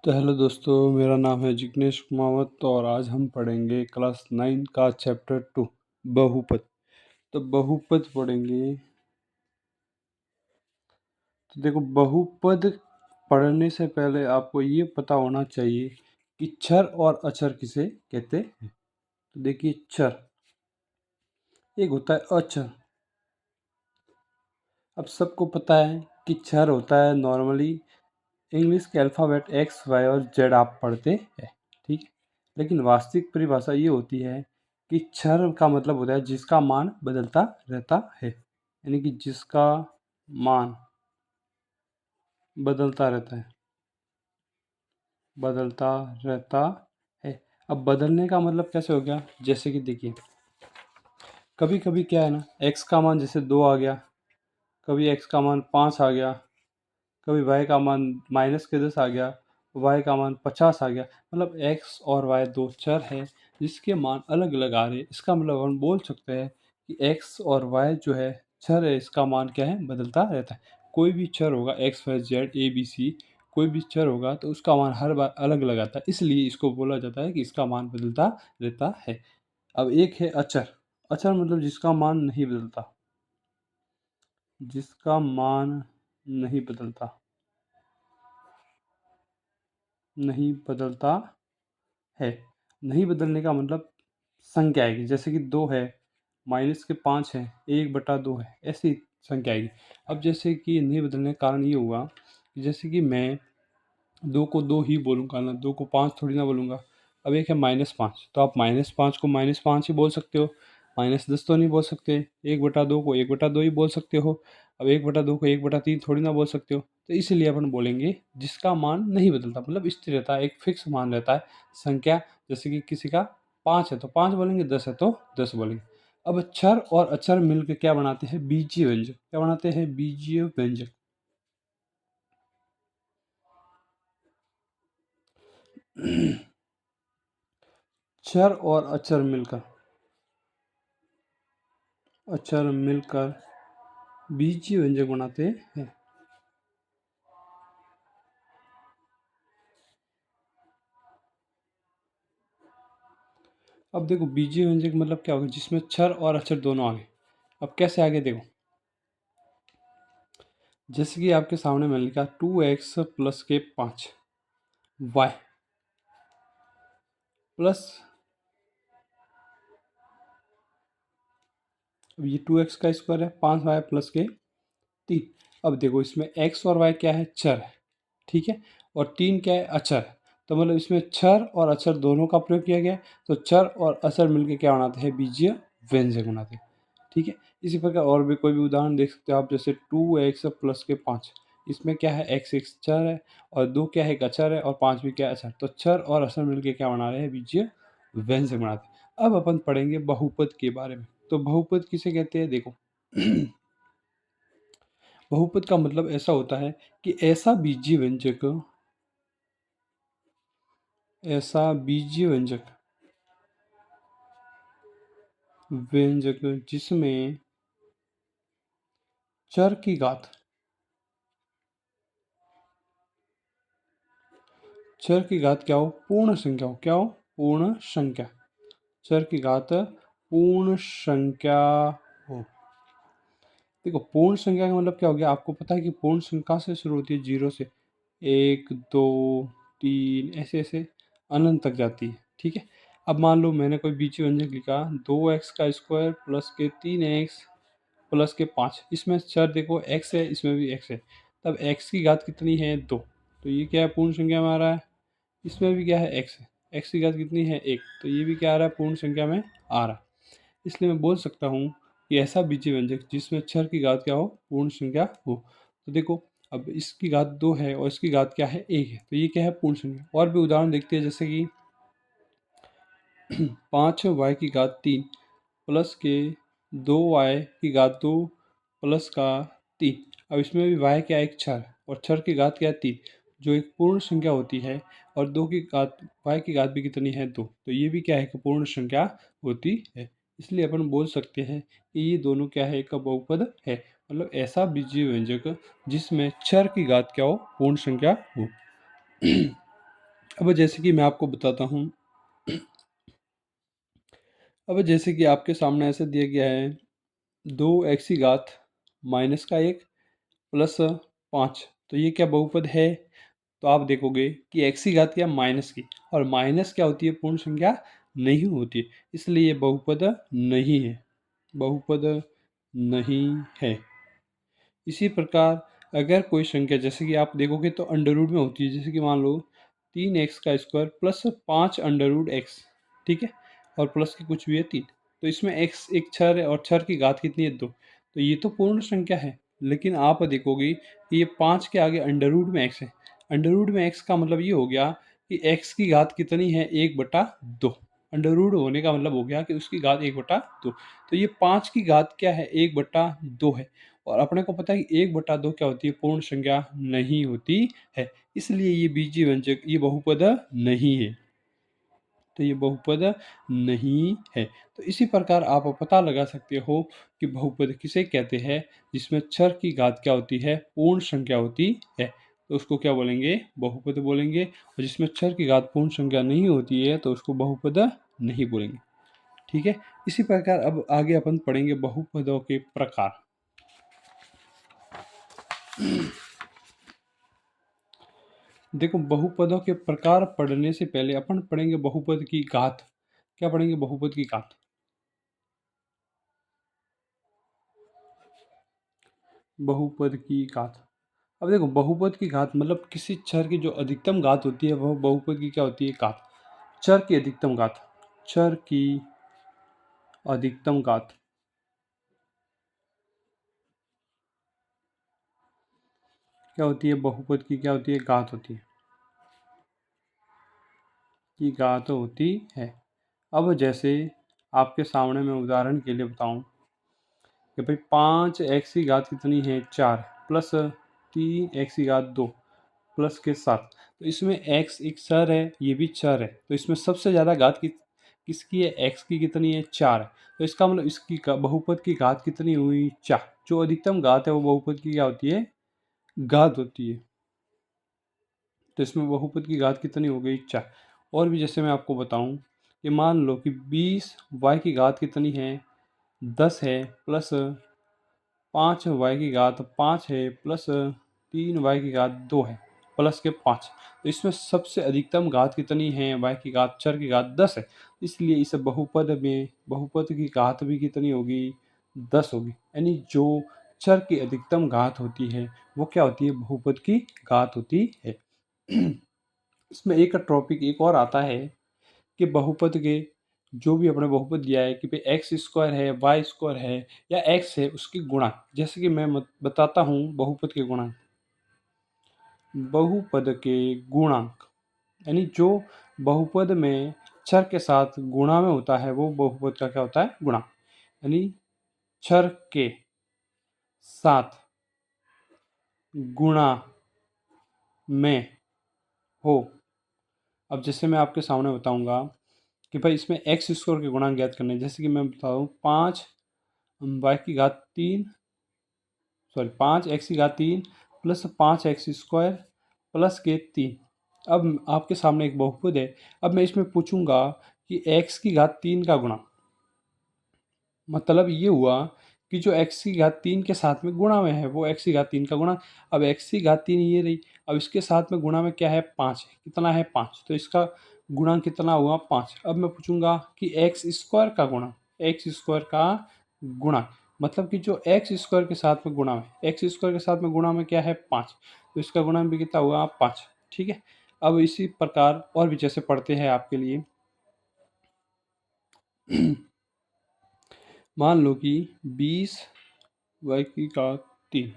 तो हेलो दोस्तों, मेरा नाम है जिग्नेश कुमावत और आज हम पढ़ेंगे क्लास 9 का चैप्टर 2 बहुपद। तो बहुपद पढ़ेंगे। तो देखो, बहुपद पढ़ने से पहले आपको ये पता होना चाहिए कि चर और अचर किसे कहते हैं। तो देखिए, चर एक होता है अचर। अब सबको पता है कि चर होता है नॉर्मली इंग्लिश के अल्फ़ाबेट एक्स वाई और जेड आप पढ़ते हैं, ठीक है। लेकिन वास्तविक परिभाषा ये होती है कि चर का मतलब होता है जिसका मान बदलता रहता है, यानी कि जिसका मान बदलता रहता है, बदलता रहता है। अब बदलने का मतलब कैसे हो गया, जैसे कि देखिए, कभी कभी क्या है ना, एक्स का मान जैसे 2 आ गया, कभी एक्स का मान 5 आ गया, कभी वाई का मान -10 आ गया, वाई का मान 50 आ गया। मतलब एक्स और वाई दो चर हैं जिसके मान अलग अलग आ रहे हैं। इसका मतलब हम बोल सकते हैं कि एक्स और वाई जो है चर है, इसका मान क्या है, बदलता रहता है। कोई भी चर होगा, X Y Z A B C, कोई भी चर होगा तो उसका मान हर बार अलग अलग आता है, इसलिए इसको बोला जाता है कि इसका मान बदलता रहता है। अब एक है अचर। अचर मतलब जिसका मान नहीं बदलता, जिसका मान नहीं बदलता, नहीं बदलता है। नहीं बदलने का मतलब संख्या आएगी, जैसे कि 2 है, -5 है, 1/2 है, ऐसी संख्या आएगी। अब जैसे कि नहीं बदलने का कारण ये हुआ कि जैसे कि मैं 2 को 2 ही बोलूँगा ना, 2 को 5 थोड़ी ना बोलूँगा। अब एक है -5, तो आप -5 को -5 ही बोल सकते हो, -10 तो नहीं बोल सकते। 1/2 को 1/2 ही बोल सकते हो। अब 1/2 को 1/3 थोड़ी ना बोल सकते हो। तो इसलिए अपन बोलेंगे जिसका मान नहीं बदलता, मतलब स्थिर रहता है, एक फिक्स मान रहता है संख्या। जैसे कि किसी का 5 है तो 5 बोलेंगे, 10 है तो 10 बोलेंगे। अब चर और अचर मिलकर क्या बनाते हैं, बीजीय व्यंजक। क्या बनाते हैं, बीजीय व्यंजक। चर और अचर मिलकर बीजीय व्यंजक बनाते हैं। अब देखो, बीजीय व्यंजक मतलब क्या होगा, जिसमें चर और अचर दोनों आगे। अब कैसे आगे, देखो, जैसे कि आपके सामने मैंने लिखा 2x प्लस के 5 वाई प्लस, अब ये 2x का स्क्वायर है, 5y प्लस के 3। अब देखो, इसमें x और y क्या है, चर है, ठीक है, और 3 क्या है, अचर है। तो मतलब इसमें चर और अचर दोनों का प्रयोग किया गया है। तो चर और अचर मिलके क्या बनाते हैं, बीजीय व्यंजक बनाते हैं, ठीक है। इसी प्रकार और भी कोई भी उदाहरण देख सकते हो आप, जैसे 2x प्लस के 5। इसमें क्या है, x एक चर है और 2 क्या है, एक अचर है, और 5 भी क्या है, अचर। तो चर और अचर मिलके क्या बना रहे हैं, बीजीय व्यंजक बनाते हैं। अब अपन पढ़ेंगे बहुपद के बारे में। तो बहुपद किसे कहते हैं, देखो, बहुपद का मतलब ऐसा होता है कि ऐसा बीजीय व्यंजक जिसमें चर की घात, चर की घात क्या हो, पूर्ण संख्या हो। क्या हो, पूर्ण संख्या। चर की घात पूर्ण संख्या हो। देखो, पूर्ण संख्या का मतलब क्या हो गया, आपको पता है कि पूर्ण संख्या से शुरू होती है, 0 से 1 2 3 ऐसे ऐसे अनंत तक जाती है, ठीक है। अब मान लो मैंने कोई बीजीय व्यंजक लिखा, 2x का स्क्वायर प्लस के 3x प्लस के 5। इसमें चर देखो x है, इसमें भी x है, तब x की घात कितनी है, 2। तो ये क्या है, पूर्ण संख्या में आ रहा है। इसमें भी क्या है, x है, x की घात कितनी है, 1। तो ये भी क्या आ रहा है, पूर्ण संख्या में आ रहा है। इसलिए मैं बोल सकता हूँ कि ऐसा बीजीय व्यंजक जिसमें चर की घात क्या हो, पूर्ण संख्या हो। तो देखो, अब इसकी घात 2 है और इसकी घात क्या है, 1 है, तो ये क्या है, पूर्ण संख्या। और भी उदाहरण देखते हैं, जैसे कि 5y की घात 3 प्लस के 2y की घात 2 प्लस का 3। अब इसमें भी y क्या है, एक चर, और चर की घात क्या है, 3, जो एक पूर्ण संख्या होती है। और 2 की घात, y की घात भी कितनी है, 2। तो ये भी क्या है, एक पूर्ण संख्या होती है। इसलिए अपन बोल सकते हैं कि ये दोनों क्या है, एक बहुपद है। मतलब ऐसा बीजीय व्यंजक जिसमें चर की घात क्या हो, पूर्ण संख्या हो। अब जैसे कि मैं आपको बताता हूँ, अब जैसे कि आपके सामने ऐसे दिया गया है, 2 x की घात माइनस का 1 प्लस 5, तो ये क्या बहुपद है? तो आप देखोगे कि एक्स की घात क्या, माइनस की, और माइनस क्या होती है, पूर्ण संख्या नहीं होती है, इसलिए ये बहुपद नहीं है, बहुपद नहीं है। इसी प्रकार अगर कोई संख्या, जैसे कि आप देखोगे तो अंडर रूट में होती है, जैसे कि मान लो 3x का square plus 5 under root X, ठीक है, और प्लस के कुछ भी है 3, तो इसमें x एक छर है और छर की घात कितनी है, 2, तो ये तो पूर्ण संख्या है। लेकिन आप देखोगे कि ये 5 के आगे अंडर रूट में x है, अंडर रूट में x का मतलब ये हो गया कि x की घात कितनी है, 1/2, अंडर रूट होने का मतलब हो गया कि उसकी घात 1/2, तो ये 5 की घात क्या है, 1/2 है, और अपने को पता है कि 1/2 क्या होती है, पूर्ण संख्या नहीं होती है, इसलिए ये बीजीय व्यंजक, ये बहुपद नहीं है, तो ये बहुपद नहीं है। तो इसी प्रकार आप पता लगा सकते हो कि बहुपद किसे कहते हैं, जिसमें चर की घात क्या होती है, पूर्ण संख्या होती है, तो उसको क्या बोलेंगे, बहुपद बोलेंगे, और जिसमें चर की घात पूर्ण संख्या नहीं होती है तो उसको बहुपद नहीं बोलेंगे। ठीक है, इसी प्रकार अब आगे अपन पढ़ेंगे बहुपदों के प्रकार। देखो, बहुपदों के प्रकार पढ़ने से पहले अपन पढ़ेंगे बहुपद की घात। क्या पढ़ेंगे, बहुपद की घात। बहुपद की घात, अब देखो बहुपद की घात मतलब किसी चर की जो अधिकतम घात होती है वह बहुपद की क्या होती है, घात। चर की अधिकतम घात, चर की अधिकतम घात क्या होती है, बहुपद की क्या होती है, घात होती है, की घात होती है। अब जैसे आपके सामने मैं उदाहरण के लिए बताऊं कि भाई 5x की घात कितनी है, 4, प्लस 3x की घात 2 प्लस के 7, तो इसमें x एक चर है, ये भी चर है, तो इसमें सबसे ज़्यादा घात किसकी है, x की कितनी है, 4 है, तो इसका मतलब इसकी बहुपद की घात कितनी हुई, 4। जो अधिकतम घात है वो बहुपद की क्या होती है, घात होती है, तो इसमें बहुपद की घात कितनी हो गई, 4। और भी जैसे मैं आपको बताऊं कि मान लो कि 20y की घात कितनी है, 10 है, प्लस 5y की घात 5 है, प्लस 3y की घात 2 है, प्लस के 5, तो इसमें सबसे अधिकतम घात कितनी है, y की घात, चर की घात 10 है, इसलिए इस बहुपद में बहुपद की घात भी कितनी होगी, 10 होगी, यानी जो चर की अधिकतम घात होती है वो क्या होती है, बहुपद की घात होती है। इसमें एक टॉपिक एक और आता है कि बहुपद के, जो भी अपने बहुपद दिया है कि भाई एक्स स्क्वायर है, वाई स्क्वायर है, या एक्स है, उसकी गुणा, जैसे कि मैं बताता हूँ बहुपद के गुणांक। बहुपद के गुणांक यानी जो बहुपद में चर के साथ गुणा में होता है वो बहुपद का क्या होता है, गुणांक, यानी चर के साथ गुणा में हो। अब जैसे मैं आपके सामने बताऊंगा कि भाई इसमें एक्स स्क्वायर के गुणांक ज्ञात करने हैं, जैसे कि मैं बताऊँ 5 सॉरी 5x की घात 3 प्लस 5x² प्लस के 3। अब आपके सामने एक बहुपद है, अब मैं इसमें पूछूंगा कि x की घात 3 का गुणा, मतलब ये हुआ कि जो x की घात 3 के साथ में गुणा में है वो x की घात 3 का गुणा। अब x की घात 3 ये रही, अब इसके साथ में गुणा में क्या है, 5 है, कितना है, 5, तो इसका गुणांक कितना हुआ, 5। अब मैं पूछूंगा कि एक्स स्क्वायर का गुणा, मतलब कि जो x² के साथ में गुणा में, x² के साथ में गुणा में क्या है, 5, तो इसका गुणा भी कितना हुआ, 5। ठीक है, अब इसी प्रकार और भी जैसे पढ़ते हैं आपके लिए। मान लो कि 20y की घात 3